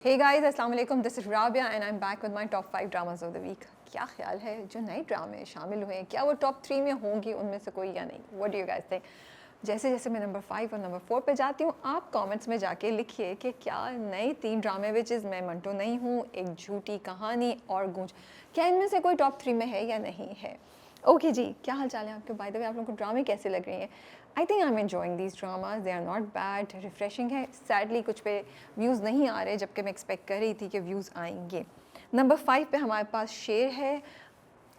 Hey guys, अस्सलाम वालेकुम, this is Rabia and I am back with my top 5 dramas of the week. क्या ख्याल है जो नए ड्रामे शामिल हुए हैं, क्या वो टॉप 3 में होंगी उनमें से कोई या नहीं? What do you guys think? जैसे जैसे मैं नंबर 5 और नंबर 4 पे जाती हूँ, आप कमेंट्स में जाके लिखिए कि क्या नए 3 ड्रामे विच इज़ मैं मंटो नहीं हूँ, एक झूठी कहानी और गूंज, क्या इनमें से कोई टॉप 3 में है या नहीं है? ओके जी, क्या हाल चाल है आपके? बाय द वे, आप लोगों को ड्रामे कैसे लग रही हैं? I think I am enjoying these dramas, they are not bad, refreshing है। सैडली कुछ पे व्यूज़ नहीं आ रहे, जबकि मैं एक्सपेक्ट कर रही थी कि व्यूज़ आएंगे। नंबर 5 पे हमारे पास शेर है।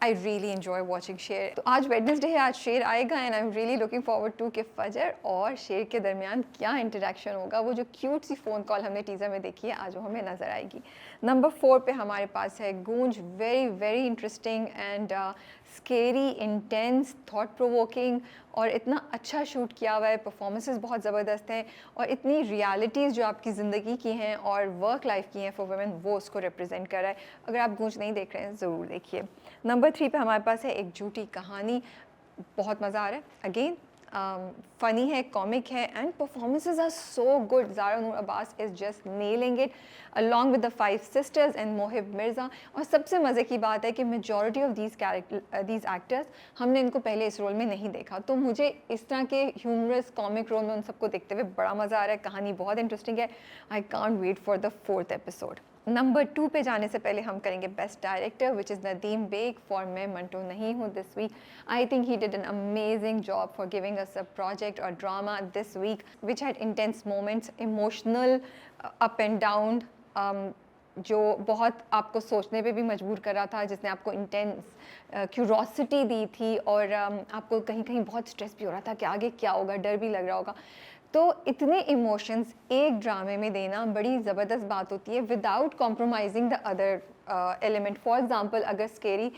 आई रियली एन्जॉय वॉचिंग शेर। तो आज वेडनेसडे है, आज शेर आएगा and I am really looking forward to कि फजर और शेर के दरमियान क्या इंटरेक्शन होगा। वो जो क्यूट सी फ़ोन कॉल हमने टीज़र में देखी है, आज वो हमें नज़र आएगी। नंबर 4 पे हमारे पास है गूंज। Very very interesting and scary, intense, thought provoking और इतना अच्छा शूट किया हुआ है। परफॉर्मेंसेस बहुत ज़बरदस्त हैं और इतनी रियलिटीज़ जो आपकी ज़िंदगी की हैं और वर्क लाइफ की हैं फॉर वुमेन, वो उसको रिप्रेजेंट कर रहा है। अगर आप गूंज नहीं देख रहे हैं ज़रूर देखिए। नंबर 3 पे हमारे पास है एक झूठी कहानी। बहुत मज़ा आ रहा है। अगेन फ़नी है, कॉमिक है and performances are so good. Zara Noor Abbas is just nailing it along with the 5 sisters and Mohib Mirza. और सबसे मज़े की बात है कि मेजॉरिटी ऑफ दीज एक्टर्स हमने इनको पहले इस रोल में नहीं देखा, तो मुझे इस तरह के ह्यूमरस कॉमिक रोल में उन सबको देखते हुए बड़ा मज़ा आ रहा है। कहानी बहुत इंटरेस्टिंग है। I can't wait for the 4th episode. Number 2 पे जाने से पहले हम करेंगे best director, which is Nadeem Baig for Main Manto नहीं Hoon this week. I think he did an amazing job for giving us a project और drama this week which had intense moments, emotional up and down, जो बहुत आपको सोचने पे भी मजबूर कर रहा था, जिसने आपको इंटेंस क्यूरोसिटी दी थी और आपको कहीं कहीं बहुत स्ट्रेस भी हो रहा था कि आगे क्या होगा, डर भी लग रहा होगा। तो इतने इमोशंस एक ड्रामे में देना बड़ी ज़बरदस्त बात होती है without compromising the other element. For example, अगर स्केरी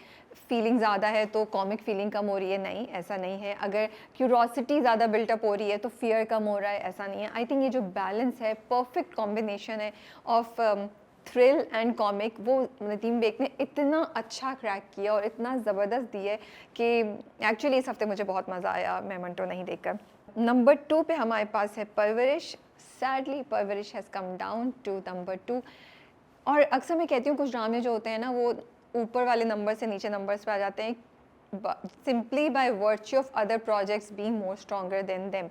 फीलिंग ज़्यादा है तो कॉमिक फीलिंग कम हो रही है, नहीं ऐसा नहीं है। अगर क्यूरोसिटी ज़्यादा बिल्टअप हो रही है तो फियर कम हो रहा है, ऐसा नहीं है। आई थिंक ये जो बैलेंस है, परफेक्ट कॉम्बिनेशन है ऑफ थ्रिल एंड कॉमिक, वो नदीम बेग ने इतना अच्छा क्रैक किया और इतना ज़बरदस्त दिया है कि एक्चुअली इस हफ्ते मुझे बहुत मज़ा आया मैं मंटो नहीं देखकर। नंबर 2 पे हमारे पास है Parwarish. Sadly Parwarish has come down to number 2। और अक्सर मैं कहती हूँ कुछ ड्रामे जो होते हैं ना, वो ऊपर वाले नंबर से नीचे नंबर्स पे आ जाते हैं simply by virtue of other projects being more stronger than them.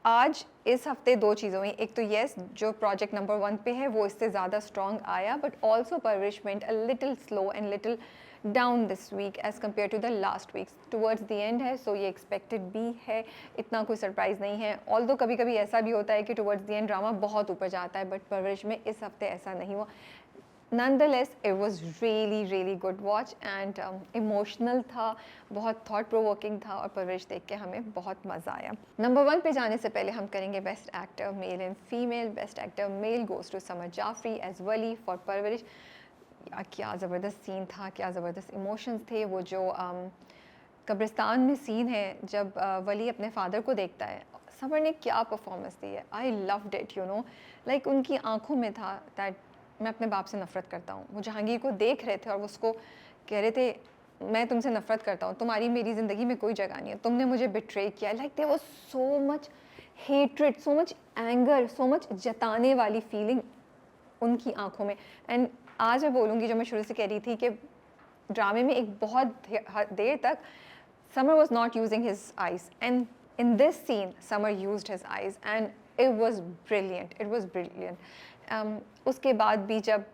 आज इस हफ्ते 2 चीज़ें हुई। एक तो येस, जो प्रोजेक्ट नंबर 1 पे है वो इससे ज़्यादा स्ट्रॉन्ग आया, but also Parwarish went a little slow and little down this week as compare to the last weeks. Towards the end है, सो ये एक्सपेक्टेड भी है, इतना कोई सरप्राइज़ नहीं है। ऑल्दो कभी कभी ऐसा भी होता है कि टुवर्ड्स द एंड ड्रामा बहुत ऊपर जाता है, बट परवरिश में इस हफ्ते ऐसा नहीं हुआ। Nonetheless, it was really good watch and emotional था, बहुत thought provoking था और परवरिश देख के हमें बहुत मज़ा आया। नंबर 1 पे जाने से पहले हम करेंगे best actor male and female. Best actor male goes to Samar Jafri as Wali for Parwarish. क्या ज़बरदस्त सीन था, क्या ज़बरदस्त इमोशंस थे। वो जो कब्रिस्तान में सीन है जब वली अपने फादर को देखता है, समर ने क्या परफॉर्मेंस दी है। आई loved it, you know, like उनकी आंखों में था दैट मैं अपने बाप से नफ़रत करता हूँ। वो जहांगीर को देख रहे थे और वो उसको कह रहे थे मैं तुमसे नफ़रत करता हूँ, तुम्हारी मेरी ज़िंदगी में कोई जगह नहीं है, तुमने मुझे बिट्रे किया। Like there was so much hatred, so much anger, so much जताने वाली फीलिंग उनकी आंखों में। एंड आज मैं बोलूँगी, जो मैं शुरू से कह रही थी कि ड्रामे में एक बहुत देर तक Summer was not using his eyes, and in this scene, Summer used his eyes, and it was brilliant. It was brilliant. उसके बाद भी जब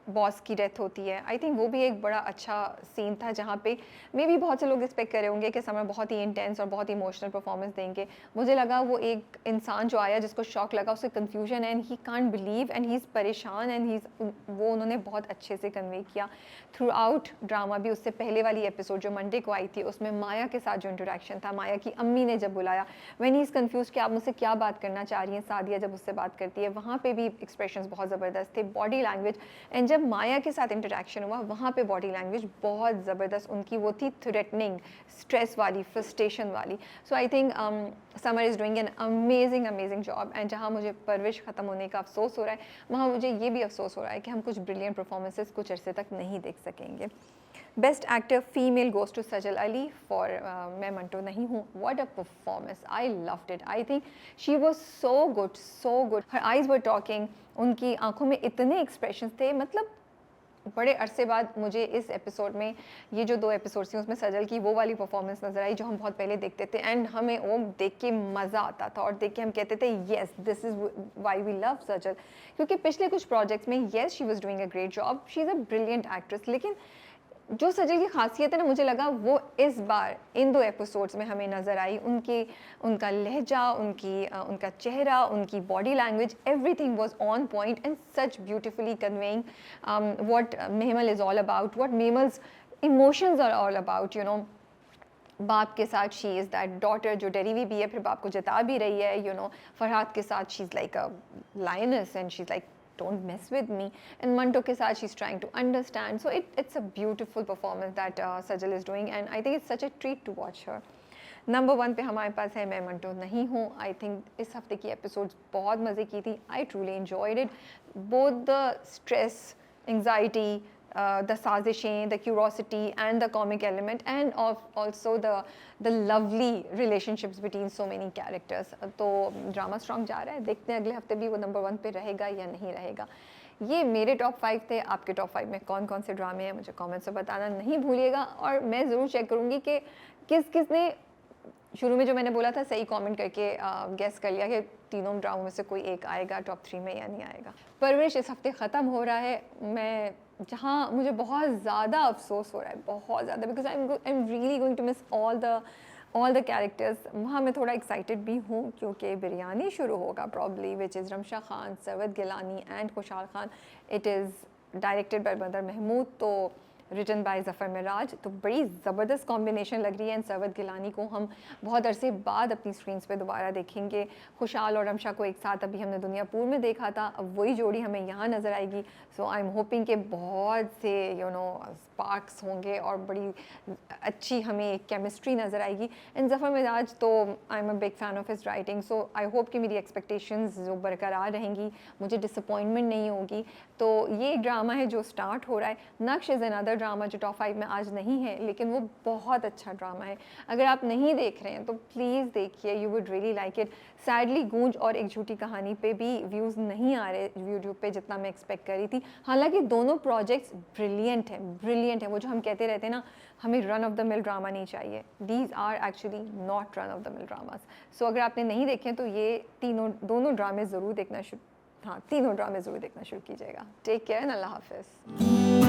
बॉस की डेथ होती है, आई थिंक वो भी एक बड़ा अच्छा सीन था, जहाँ पे मे बी बहुत से लोग एक्सपेक्ट कर रहे होंगे कि समर बहुत ही इंटेंस और बहुत इमोशनल परफॉर्मेंस देंगे। मुझे लगा वो एक इंसान जो आया जिसको शॉक लगा, उससे confusion and he can't believe and he is परेशान एंड ही वो उन्होंने बहुत अच्छे से कन्वे किया थ्रू आउट ड्रामा भी। उससे पहले वाली एपिसोड जो मंडे को आई थी, उसमें माया के साथ जो इंटरेक्शन था, माया की अम्मी ने जब बुलाया, व्हेन ही इज़ कन्फ्यूज कि आप मुझसे क्या बात करना चाह रही हैं, सादिया जब उससे बात करती है, वहाँ पे भी एक्सप्रेशंस बहुत ज़बरदस्त थे। बॉडी लैंग्वेज, एंड जब माया के साथ इंटरेक्शन हुआ, वहाँ पे बॉडी लैंग्वेज बहुत ज़बरदस्त उनकी वो थी, थ्रेटनिंग, स्ट्रेस वाली, फ्रस्ट्रेशन वाली। So I think Samar is doing an amazing job. And जहाँ मुझे परवरिश ख़त्म होने का अफसोस हो रहा है, वहाँ मुझे ये भी अफसोस हो रहा है कि हम कुछ ब्रिलियंट परफॉर्मेंसेस कुछ अरसे तक नहीं देख सकेंगे। Best actor female goes to Sajal Ali for Main Manto नहीं Hoon. What a performance, I loved it. I think she was so good, so good. Her eyes were talking, उनकी आंखों में इतने एक्सप्रेशंस थे. मतलब बड़े अरसे बाद मुझे इस एपिसोड में, ये जो 2 एपिसोड्स थी उसमें सजल की वो वाली परफॉर्मेंस नज़र आई जो हम बहुत पहले देखते थे, एंड हमें वो देख के मज़ा आता था और देख के हम कहते थे yes this is why we love Sajal. क्योंकि पिछले कुछ प्रोजेक्ट्स में yes she was doing a great job, she is a brilliant actress, लेकिन जो सजल की खासियत है ना, मुझे लगा वो इस बार इन 2 एपिसोड्स में हमें नज़र आई. उनका लहजा, उनका चेहरा, उनकी body language, everything was on point and such beautifully conveying what Memal is all about, what Memal's emotions are all about. You know, बाप के साथ शी इज़ दैट डॉटर जो डरी हुई भी है, फिर बाप को जता भी रही है. यू नो, फरहाद के साथ she is like a lioness and she is like don't mess with me, and Manto ke saath she's trying to understand. So it's a beautiful performance that Sajal is doing, and I think it's such a treat to watch her. Number 1 पे हमारे पास है मैं मंटो नहीं हूँ. I think इस हफ्ते की episodes बहुत मज़े की थी. I truly enjoyed it. Both the stress, anxiety, the साजिशें, the curiosity and the comic element, and also the lovely relationships between so many characters. तो ड्रामा स्ट्रॉन्ग जा रहा है. देखते हैं अगले हफ्ते भी वो नंबर 1 पे रहेगा या नहीं रहेगा. ये मेरे टॉप 5 थे. आपके टॉप 5 में कौन कौन से ड्रामे हैं मुझे कमेंट्स में बताना नहीं भूलिएगा. और मैं ज़रूर चेक करूँगी कि किसने शुरू में जो मैंने बोला था सही कमेंट करके गेस कर लिया कि तीनों ड्रामों में से कोई एक आएगा टॉप 3 में या नहीं आएगा. परवरिश इस हफ्ते ख़त्म हो रहा है. मैं जहाँ मुझे बहुत ज़्यादा अफसोस हो रहा है, बहुत ज़्यादा, because I am really going to miss all the characters. वहाँ मैं थोड़ा एक्साइटेड भी हूँ क्योंकि बिरयानी शुरू होगा probably, which is Ramsha Khan, Sarwat Gilani and Khushhal Khan. It is directed by Badar Mehmood, तो रिटन बाय ज़फ़र मिराज. तो बड़ी ज़बरदस्त कॉम्बिनेशन लग रही है. एंड सरवत गिलानी को हम बहुत अरसे बाद अपनी स्क्रीन्स पे दोबारा देखेंगे. खुशहाल और रमशा को एक साथ अभी हमने दुनियापुर में देखा था, अब वही जोड़ी हमें यहाँ नज़र आएगी. सो आई एम होपिंग कि बहुत से यू नो स्पार्क्स होंगे और बड़ी अच्छी हमें केमिस्ट्री नज़र आएगी. एंड ज़फ़र मिराज तो I am a big fan of his writing, so I hope कि मेरी एक्सपेक्टेशंस जो बरकरार रहेंगी, मुझे डिसअपॉइंटमेंट नहीं होगी. तो ये एक ड्रामा है जो स्टार्ट हो रहा है. नक्श इज़ अनदर ड्रामा जो टॉप 5 में आज नहीं है, लेकिन वो बहुत अच्छा ड्रामा है. अगर आप नहीं देख रहे हैं तो प्लीज़ देखिए, you would really like it. Sadly गूंज और एक झूठी कहानी पे भी व्यूज़ नहीं आ रहे यूट्यूब पे जितना मैं एक्सपेक्ट कर रही थी. हालांकि दोनों प्रोजेक्ट्स ब्रिलियंट हैं. वो जो हम कहते रहते हैं ना, हमें run of the mill drama नहीं चाहिए. These are actually not run of the mill dramas. So अगर आपने नहीं देखे तो ये दोनों ड्रामे ज़रूर देखना तीनों ड्रामे ज़रूर देखना शुरू कीजिएगा. टेक केयर एंड अल्लाह हाफिज़.